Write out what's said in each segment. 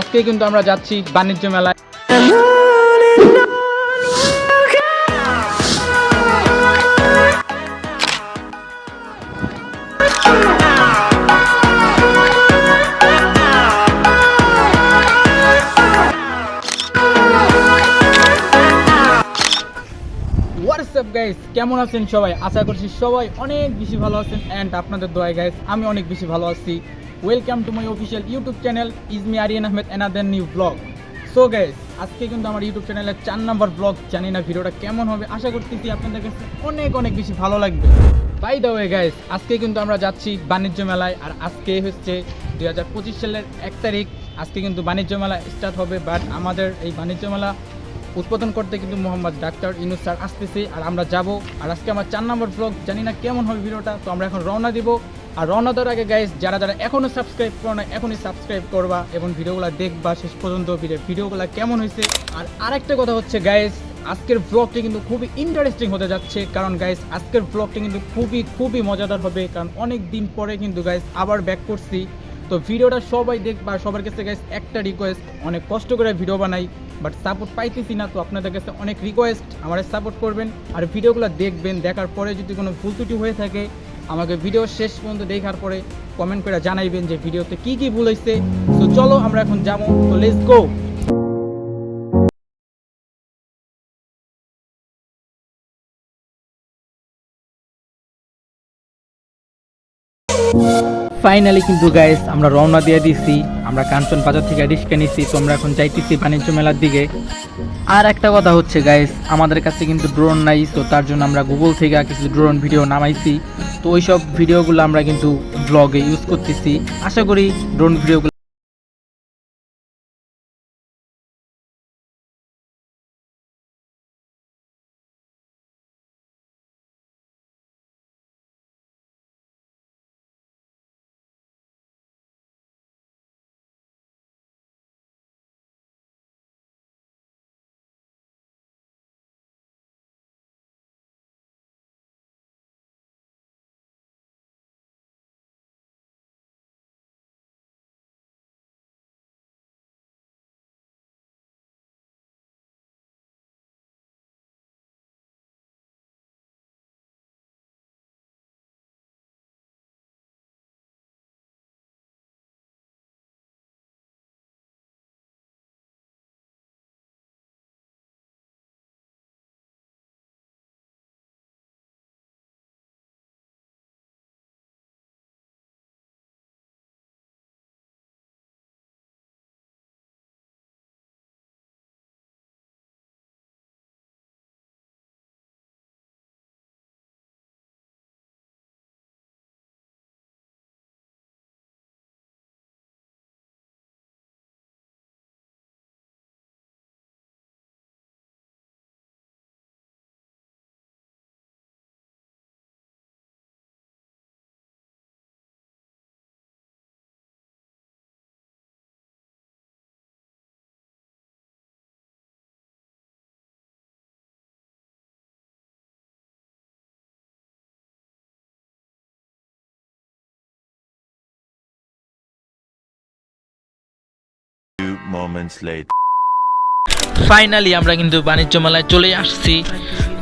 আজকে কিন্তু আমরা যাচ্ছি বাণিজ্য মেলায়। হোয়াটসঅ্যাপ গাইস, কেমন আছেন সবাই? আশা করছি সবাই অনেক বেশি ভালো আছেন অ্যান্ড আপনাদের দোয়ায় গাইস আমি অনেক বেশি ভালো আছি। Welcome to my official YouTube channel is me Aryan Ahmed another new blog. So guys, আজকে কিন্তু আমার ইউটিউব চ্যানেলের 4 নম্বর ব্লগ। জানি না ভিডিওটা কেমন হবে, আশা করতেছি আপনাদের কাছে অনেক বেশি ভালো লাগবে। বাই দ্য ওয়ে গাইস, আজকে কিন্তু আমরা যাচ্ছি বাণিজ্য মেলায়। আর আজকে হচ্ছে 2025 সালের 1 তারিখ। আজকে কিন্তু বাণিজ্য মেলা স্টার্ট হবে, বাট আমাদের এই বাণিজ্য মেলা উদ্বোধন করতে কিন্তু মোহাম্মদ ডাক্তার ইউনূস স্যার আসতেছে আর আমরা যাব। আর আজকে আমার 4 নম্বর ব্লগ, জানি না কেমন হবে ভিডিওটা। তো আমরা এখন রওনা দিব। আর রওনা দেওয়ার আগে গাইস, যারা এখনও সাবস্ক্রাইব করো না এখনই সাবস্ক্রাইব করবা এবং ভিডিওগুলো দেখবা শেষ পর্যন্ত। ভিডিওগুলো কেমন হয়েছে। আর আরেকটা কথা হচ্ছে গাইস, আজকের ব্লগটি কিন্তু খুবই ইন্টারেস্টিং হতে যাচ্ছে, কারণ গাইস আজকের ব্লগটি কিন্তু খুবই মজাদার হবে। কারণ অনেক দিন পরে কিন্তু গাইস আবার ব্যাক করছি। তো ভিডিওটা সবাই দেখবা। সবার কাছে গাইস একটা রিকোয়েস্ট, অনেক কষ্ট করে ভিডিও বানাই বাট সাপোর্ট পাইতেছি না। তো আপনাদের কাছে অনেক রিকোয়েস্ট, আমাদের সাপোর্ট করবেন আর ভিডিওগুলো দেখবেন। দেখার পরে যদি কোনো ভুল ত্রুটি হয়ে থাকে আমাকে ভিডিও শেষ পর্যন্ত দেখার পরে কমেন্ট করে জানাইবেন যে ভিডিওতে কি ভুল হয়েছে। তো চলো আমরা এখন যাবো, তো লেটস গো। ফাইনালি কিন্তু গাইস আমরা রওনা দিয়ে দিছি। আমরা কাঞ্চন বাজার থেকে রিক্সা নিছি। তো আমরা এখন যাইতেছি বাণিজ্য মেলার দিকে। আর একটা কথা হচ্ছে গাইস, আমাদের কাছে কিন্তু ড্রোন নাই। তো তার জন্য আমরা গুগল থেকে কিছু ড্রোন ভিডিও নামাইছি। তো ওই সব ভিডিওগুলো আমরা কিন্তু ব্লগে ইউজ করতেছি। আশা করি ড্রোন ভিডিওগুলো moments later. ফাইনালি আমরা কিন্তু বাণিজ্য মেলায় চলে আসছি।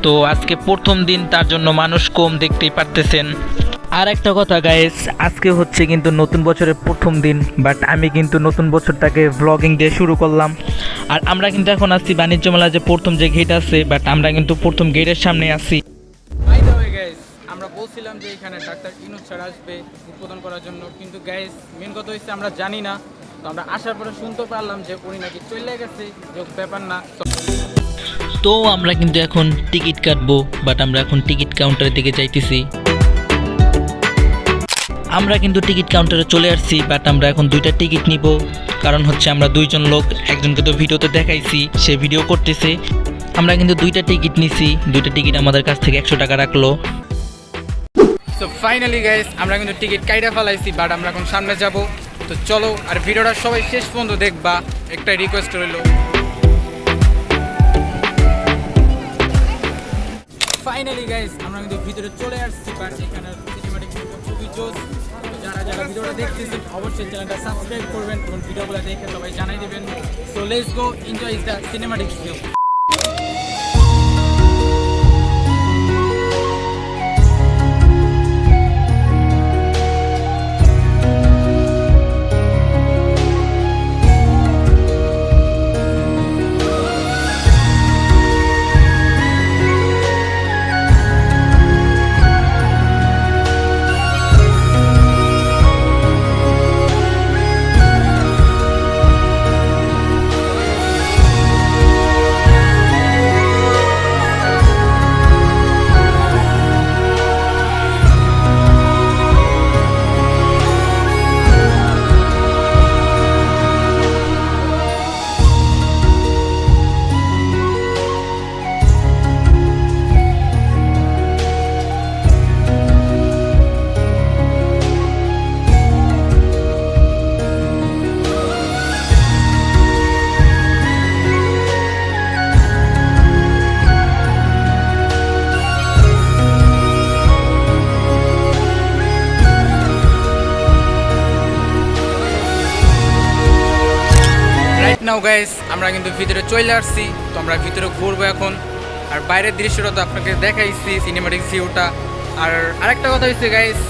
তো আজকে প্রথম দিন, তার জন্য মানুষ কম দেখতেই পারতেছেন। আর একটা কথা গাইস, আজকে হচ্ছে কিন্তু নতুন বছরের প্রথম দিন, বাট আমি কিন্তু নতুন বছরটাকে ব্লগিং দিয়ে শুরু করলাম। আর আমরা কিন্তু এখন আসছি বাণিজ্য মেলার যে প্রথম যে গেট আছে, বাট আমরা কিন্তু প্রথম গেটের সামনে আছি। বাই দ্য ওয়ে গাইস, আমরা বলছিলাম যে এখানে ডাক্তার ইউনূস স্যার আসবে উদ্বোধন করার জন্য, কিন্তু গাইস মেন কথা হচ্ছে আমরা জানি না। তো আমরা আসার পরে শুনতে পারলাম যে উনি নাকি চলে গেছে, যে ব্যাপার না। তো আমরা কিন্তু এখন টিকিট কাটবো, বাট আমরা এখন টিকিট কাউন্টারের দিকে যাইতেছি। আমরা কিন্তু টিকিট কাউন্টারে চলে আসছি, বাট আমরা এখন 2টা টিকিট নিব। কারণ হচ্ছে আমরা 2জন লোক, একজনকে তো ভিডিওতে দেখাইছি, সে ভিডিও করতেছে। আমরা কিন্তু 2টা টিকিট নিছি, 2টা টিকিট আমাদের কাছ থেকে 100 টাকা রাখলো। তো ফাইনালি গাইস আমরা কিন্তু টিকিট কাইটা ফেলাইছি, বাট আমরা এখন সামনে যাব। তো চলো, আর ভিডিওটা সবাই শেষ পর্যন্ত দেখবা, একটা রিকোয়েস্ট রইল। ফাইনালি গাইস আমরা কিন্তু ভিতরে চলে আসছি, বাট এখানে সিনেমাটিক খুবই জোস। তো যারা যারা ভিডিওটা দেখতেছেন অবশ্যই চ্যানেলটা সাবস্ক্রাইব করবেন এবং ভিডিওগুলো দেখে সবাই জানাই দেবেন। So let's go enjoy the cinematic view. Right now guys আমরা কিন্তু ভিতরে চলে আসছি, তো আমরা ভিতরে ঘুরবো এখন। আর বাইরের দৃশ্যটা তো আপনাকে দেখাইছি, সিনেমাটিক ভিউটা। আর আরেকটা কথা হচ্ছে গাইস,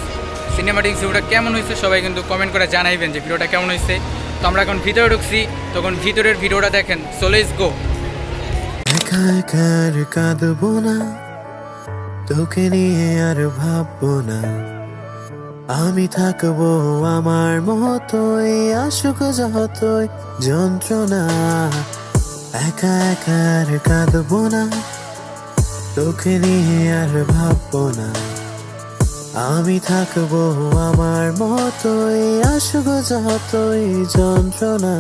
সিনেমাটিক ভিউটা কেমন হয়েছে সবাই কিন্তু কমেন্ট করে জানাইবেন যে ভিডিওটা কেমন হয়েছে। তো আমরা এখন ভিতরে ঢুকছি, তখন ভিতরের ভিডিওটা দেখেন। So let's go. একা একা আর কাঁদবো না, তোকে নিয়ে আর ভাববো না, আমি থাকবো আমার মতোই, আসুক যতই যন্ত্রণা। একা একা আর কাঁদবো না, তোকে নিয়ে আর ভাববো না, আমি থাকবো আমার মতোই, আসুক যতই যন্ত্রণা।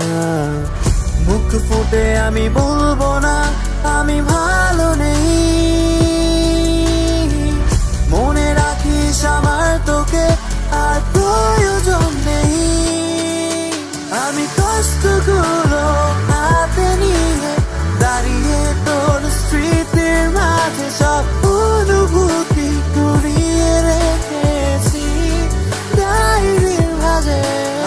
মুখ ফুটে আমি বলবো না আমি ভালো নেই, মনে রাখিস আমার তোকে আর প্রয়োজন নেই। আমি কষ্টগুলো হাতে নিয়ে দাঁড়িয়ে তোর স্মৃতির মাঝে সব অনুভূতি কুড়িয়ে রেখেছি ডায়েরির ভাঁজে।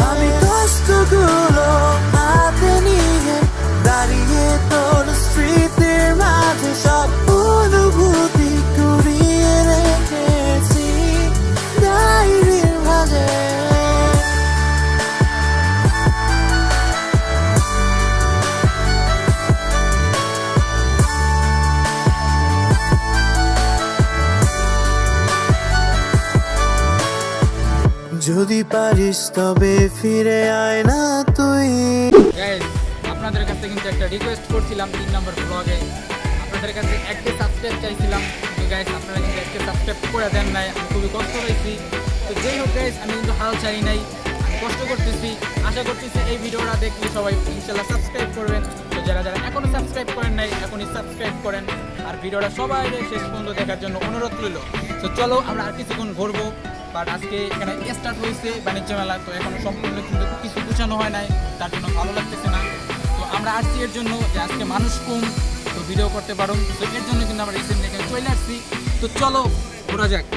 আমি কষ্টগুলো হাতে নিয়ে দাঁড়িয়ে তোর স্মৃতির মাঝে সব অনুভূতি কুড়িয়ে রেখেছি ডায়েরির ভাঁজে। যদি পারিস তবে ফিরে আয় না তুই। গাইস আপনাদের কাছে কিন্তু একটা রিকোয়েস্ট করছিলাম 3 নম্বর ব্লগে, আপনাদের কাছে একটা সাবস্ক্রাইব চাইছিলাম, কিন্তু গাইস আপনারা কিন্তু একটা সাবস্ক্রাইব করে দেন নাই, আমি খুবই কষ্ট হয়েছি। তো যাই হোক গাইস, আমি কিন্তু হাল ছাড়ি নাই, আমি কষ্ট করতেছি। আশা করতেছি এই ভিডিওটা দেখলে সবাই ইনশাল্লাহ সাবস্ক্রাইব করবেন। তো যারা যারা এখনও সাবস্ক্রাইব করেন নাই এখনই সাবস্ক্রাইব করেন, আর ভিডিওটা সবাই শেষ পর্যন্ত দেখার জন্য অনুরোধ রইল। তো চলো আমরা আর কিছুক্ষণ ঘুরবো। বাট আজকে এখানে স্টার্ট হয়েছে বাণিজ্য মেলা, তো এখনো সম্পূর্ণ কিন্তু কিছু গুছানো হয় নাই, তার জন্য ভালো লাগতেছে না। তো আমরা আসছি এর জন্য যে আজকে মানুষ কম, তো ভিডিও করতে পারো, তো এর জন্য কিন্তু আমরা রিসেন্টলি এখানে চলে আসছি। তো চলো ঘোরা যাক।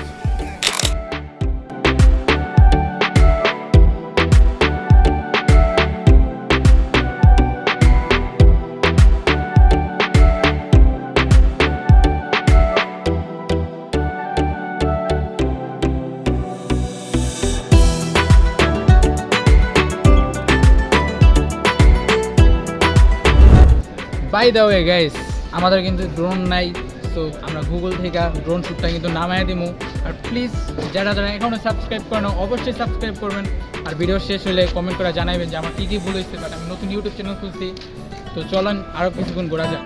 বাই দ্য ওয়ে গাইস, আমাদের কিন্তু ড্রোন নাই, তো আমরা গুগল থেকে ড্রোন শ্যুটটা কিন্তু নামায় দিমু। আর প্লিজ যারা যারা এখনও সাবস্ক্রাইব করেন অবশ্যই সাবস্ক্রাইব করবেন, আর ভিডিও শেষ হলে কমেন্ট করে জানাবেন যে আমার কী কী ভুল হয়েছে। বাট আমি নতুন ইউটিউব চ্যানেল খুলছি, তো চলেন আরও কিছুক্ষণ ঘোরা যাক।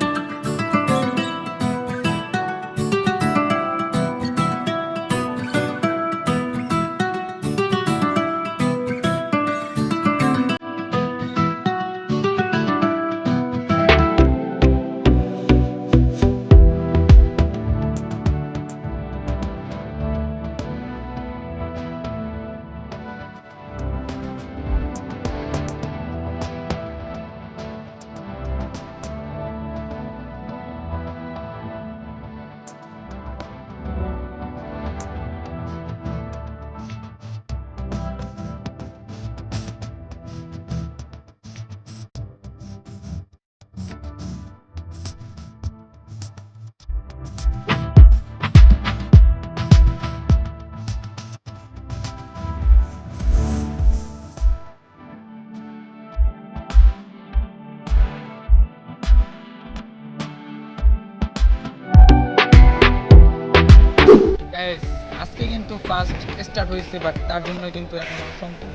Guys, আজকে কিন্তু ফার্স্ট স্টার্ট হয়েছে, বাট তার জন্য কিন্তু এখন সম্পূর্ণ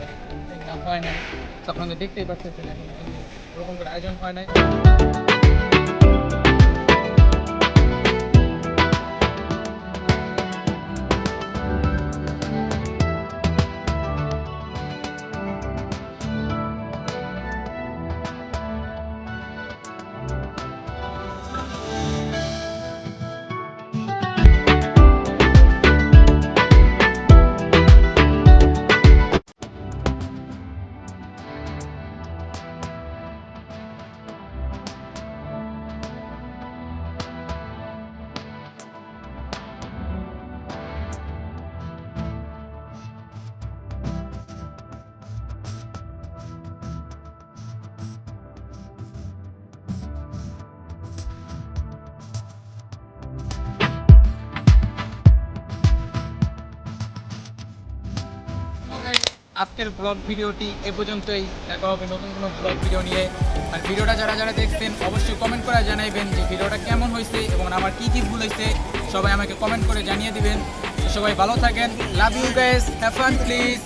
হয় নাই। তো আপনারা দেখতেই পাচ্ছেন এখন কিন্তু ওরকম করে আয়োজন হয় নাই। আজকের ব্লগ ভিডিওটি এ পর্যন্তই। দেখা হবে নতুন কোনো ব্লগ ভিডিও নিয়ে। আর ভিডিওটা যারা যারা দেখছেন অবশ্যই কমেন্ট করে জানাইবেন যে ভিডিওটা কেমন হয়েছে এবং আমার কী কী ভুল হয়েছে সবাই আমাকে কমেন্ট করে জানিয়ে দিবেন। তো সবাই ভালো থাকেন। Love you guys, have fun please.